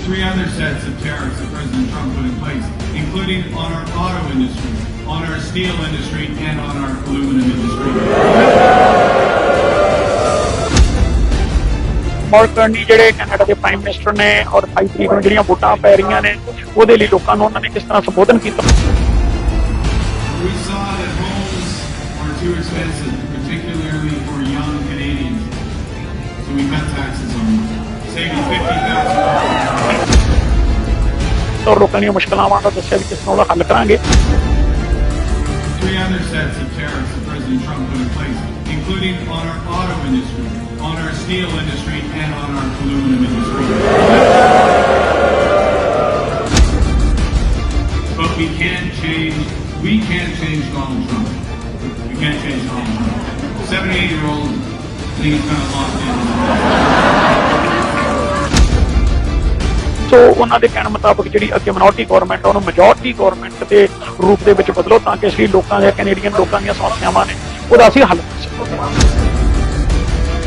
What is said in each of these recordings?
three other sets of tariffs that President Trump put in place, including on our auto industry, on our steel industry, and on our aluminum industry. Mall ਕਰਨੀ ਜਿਹੜੇ Canada ਦੇ prime minister ਨੇ ਔਰ 28 ਤਰੀਕ ਨੂੰ ਜਿਹੜੀਆਂ ਵੋਟਾਂ ਪੈ ਰਹੀਆਂ ਨੇ ਉਹਦੇ ਲਈ ਲੋਕਾਂ ਨੂੰ ਉਹਨਾਂ ਨੇ ਕਿਸ ਤਰ੍ਹਾਂ ਸੰਬੋਧਨ ਕੀਤਾ। We saw that homes are too expensive, particularly for young Canadians, so we cut taxes on them, saving $50,000. ਔਰ ਲੋਕਾਂ ਦੀਆਂ ਮੁਸ਼ਕਲਾਵਾਂ ਦਾ ਦੱਸਿਆ ਵੀ ਕਿਸ ਤਰ੍ਹਾਂ ਉਹਦਾ ਹੱਲ ਕਰਾਂਗੇ। Three other sets of tariffs that President Trump put in place, including on our auto industry, on our steel industry, and on our aluminum industry. But we can't change Donald Trump. We can't change Donald Trump. 78-year-old, I think he's kind of locked in. ਸੋ ਉਹਨਾਂ ਦੇ ਕਹਿਣ ਮੁਤਾਬਕ ਜਿਹੜੀ ਅੱਗੇ minority government ਉਹਨੂੰ majority government ਦੇ ਰੂਪ ਦੇ ਵਿੱਚ ਬਦਲੋ ਤਾਂ ਕਿ ਅਸੀਂ ਲੋਕਾਂ ਦੇ ਕੈਨੇਡੀਅਨ ਲੋਕਾਂ ਦੀਆਂ ਸਮੱਸਿਆਵਾਂ ਨੇ ਉਹਦਾ ਅਸੀਂ ਹੱਲ ਕਰ ਸਕੀਏ।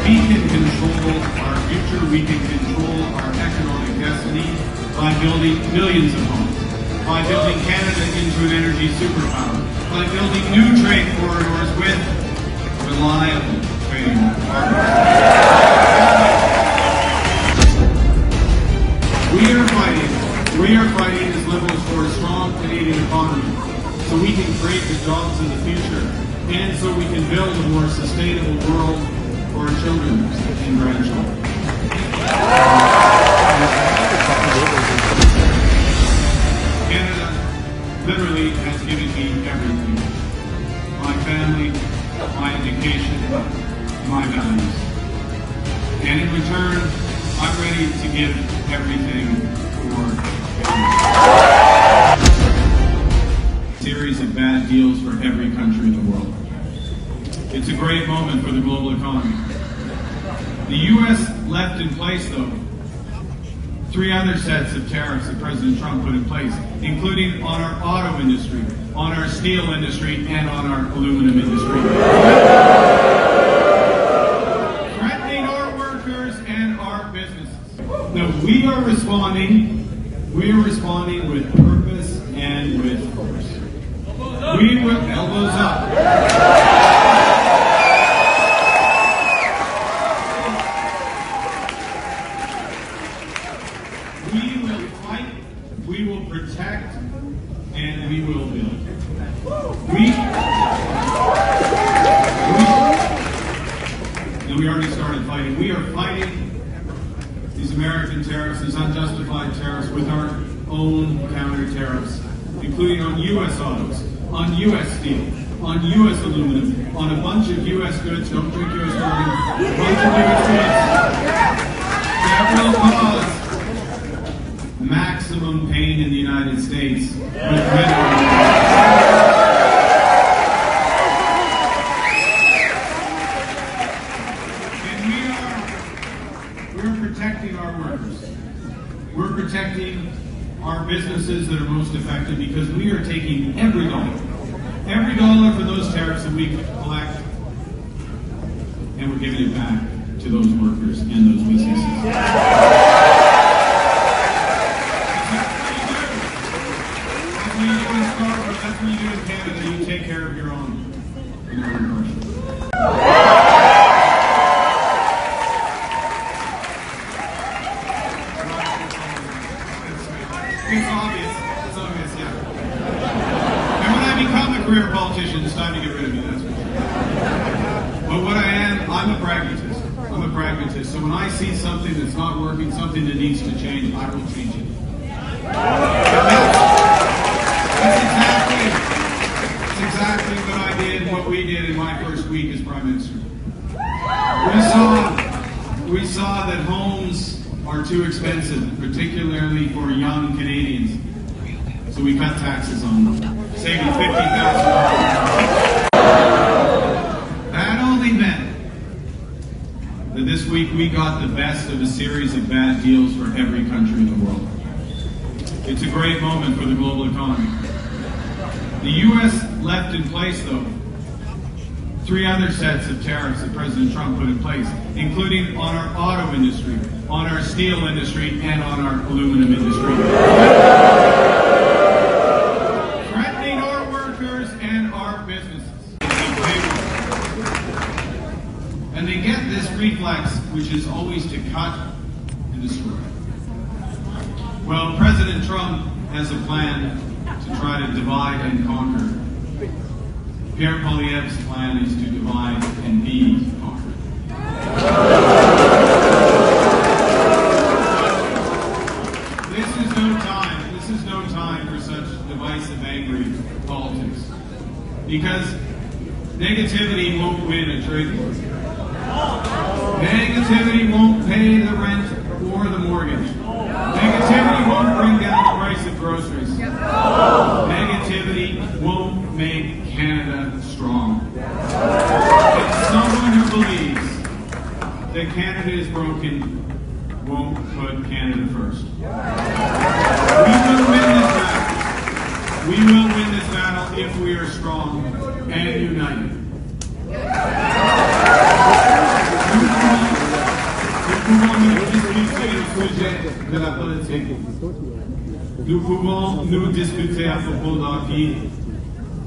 We can control our future, we can control our economic destiny by building millions of homes, by building Canada into an energy superpower, by building new trade corridors with reliable trading partners. We are fighting as Liberals for a strong Canadian economy so we can create the jobs of the future and so we can build a more sustainable world for our children and grandchildren. Canada literally has given me everything. My family, my education, my values. And in return, I'm ready to give everything for series of bad deals for every country in the world. It's a great moment for the global economy. The U.S. left in place, though, three other sets of tariffs that President Trump put in place, including on our auto industry, on our steel industry, and on our aluminum industry. Threatening our workers and our businesses. Now, we are responding with purpose and with force. We will elbows up. We will fight, we will protect, and we will build. And we already started fighting. We are fighting these American tariffs, these unjustified tariffs, with our own counter tariffs, including on U.S. autos, on U.S. steel, on U.S. aluminum, on a bunch of U.S. goods, don't drink U.S. bourbon, a bunch of U.S. goods that will cause maximum pain in the United States with minimum. We're protecting our workers. We're protecting our businesses that are most affected because we are taking every dollar for those tariffs that we collect, and we're giving it back to those workers and those businesses. That's what you do in Canada. You take care of your own. It's obvious, yeah. And when I become a career politician, it's time to get rid of me, that's for sure. But what I am, I'm a pragmatist. So when I see something that's not working, something that needs to change, I will change it. That's exactly what I did, what we did in my first week as Prime Minister. We saw that homes are too expensive, particularly for young Canadians. So we cut taxes on them, saving $50,000. That only meant that this week we got the best of a series of bad deals for every country in the world. It's a great moment for the global economy. The U.S. left in place, though, three other sets of tariffs that President Trump put in place, including on our auto industry, on our steel industry and on our aluminum industry. Threatening our workers and our businesses. And they get this reflex, which is always to cut and destroy. Well, President Trump has a plan to try to divide and conquer. Pierre Poilievre's plan is to divide and be conquered. This is no time for such divisive, angry politics. Because negativity won't win a trade war. Negativity won't pay the rent or the mortgage. Negativity won't bring down the price of groceries. Negativity won't make Canada strong. And someone who believes that Canada is broken won't put Canada first. We will win this battle. We will win this battle if we are strong and united. De la politique. Nous pouvons nous discuter à propos d'hockey.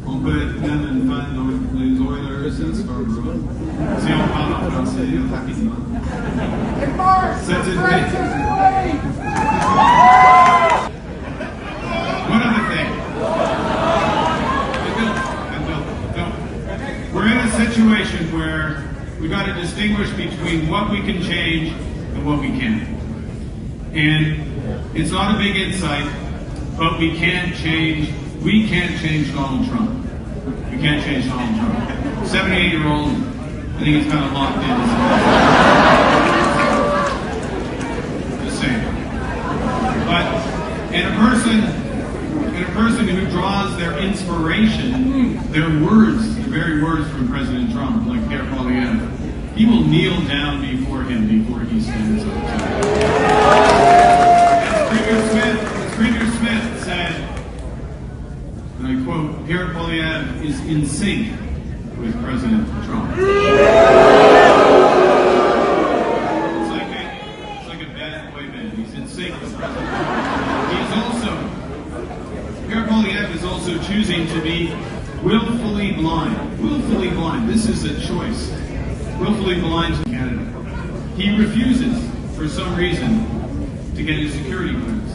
On peut être même une fan de les Oilers à Scarborough. Si on parle en français rapidement. C'est une One other thing. We're in a situation where we've got to distinguish between what we can change and what we can't. And it's not a big insight, but we can't change Donald Trump. We can't change Donald Trump. 78-year-old, I think he's kind of locked in. Just saying. But in a person who draws their inspiration, their words, the very words from President Trump, like Pierre Poilievre, he will kneel down before him before he stands up. Premier Smith said, and I quote, Pierre Poilievre is in sync with President Trump. It's like a bad boy band. He's in sync with President Trump. Pierre Poilievre is also choosing to be willfully blind. Willfully blind. This is a choice. Willfully blind to Canada. He refuses, for some reason, to get his security clearance.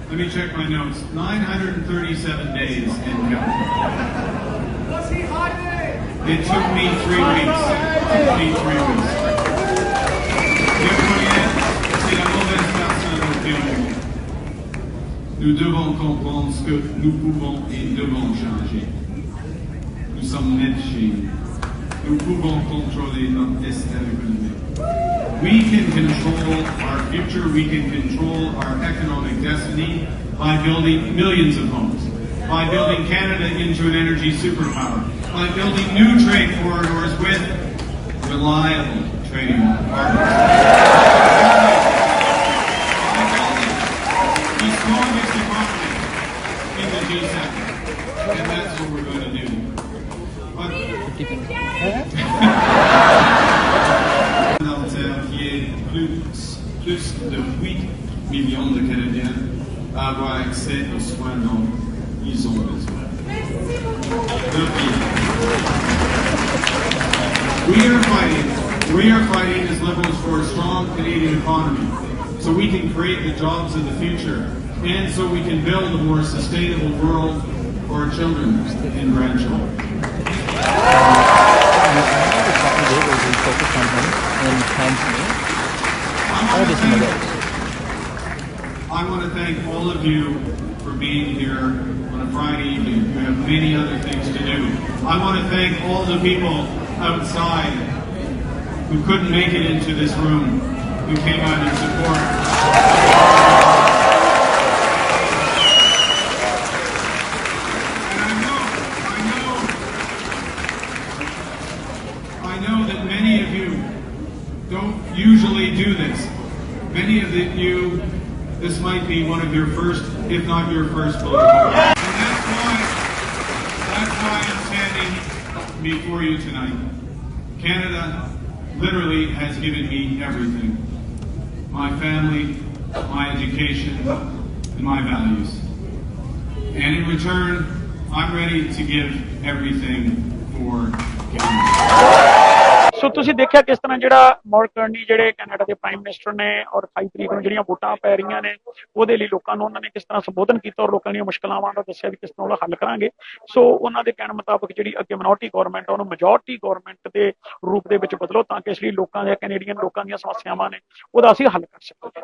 Let me check my notes. 937 days in counting. It took me 3 weeks. C'est la mauvaise personne au pays. Nous devons comprendre ce que nous pouvons et devons changer. Nous sommes nés chez nous. Nous pouvons contrôler notre destin économique. We can control our future, we can control our economic destiny by building millions of homes, by building Canada into an energy superpower, by building new trade corridors with reliable trading partners. By building the strongest economy in the G7. And that's what we're going to do. Qui est plus de 8 millions de Canadiens à avoir accès aux soins dont ils ont besoin. We are fighting as Liberals for a strong Canadian economy so we can create the jobs of the future and so we can build a more sustainable world for our children and grandchildren. I want to thank all of you for being here on a Friday evening. You have many other things to do. I want to thank all the people outside who couldn't make it into this room, who came out in support. I know that many of you don't usually do this. Many of you, this might be one of your first, if not your first political. And that's why I'm standing before you tonight. Canada literally has given me everything. My family, my education, and my values. And in return, I'm ready to give everything for Canada. ਸੋ ਤੁਸੀਂ ਦੇਖਿਆ ਕਿਸ ਤਰ੍ਹਾਂ ਜਿਹੜਾ mark ਕਰਨੀ ਜਿਹੜੇ Canada ਦੇ prime minister ਨੇ ਔਰ 28 ਤਰੀਕ ਨੂੰ ਜਿਹੜੀਆਂ ਵੋਟਾਂ ਪੈ ਰਹੀਆਂ ਨੇ ਉਹਦੇ ਲਈ ਲੋਕਾਂ ਨੂੰ ਉਹਨਾਂ ਨੇ ਕਿਸ ਤਰ੍ਹਾਂ ਸੰਬੋਧਨ ਕੀਤਾ ਔਰ ਲੋਕਾਂ ਦੀਆਂ ਮੁਸ਼ਕਲਾਵਾਂ ਦਾ ਦੱਸਿਆ ਵੀ ਕਿਸ ਤਰ੍ਹਾਂ ਉਹਦਾ ਹੱਲ ਕਰਾਂਗੇ। ਸੋ ਉਹਨਾਂ ਦੇ ਕਹਿਣ ਮੁਤਾਬਕ ਜਿਹੜੀ ਅੱਗੇ ਮਿਨੋਰਟੀ ਗਵਰਨਮੈਂਟ ਉਹਨੂੰ ਮੈਜੋਰਟੀ ਗਵਰਨਮੈਂਟ ਦੇ ਰੂਪ ਦੇ ਵਿੱਚ ਬਦਲੋ ਤਾਂ ਕਿ ਇਸ ਲਈ ਲੋਕਾਂ ਦੇ ਕੈਨੇਡੀਅਨ ਲੋਕਾਂ ਦੀਆਂ ਸਮੱਸਿਆਵਾਂ ਨੇ ਉਹਦਾ ਅਸੀਂ ਹੱਲ ਕਰ ਸਕੀਏ।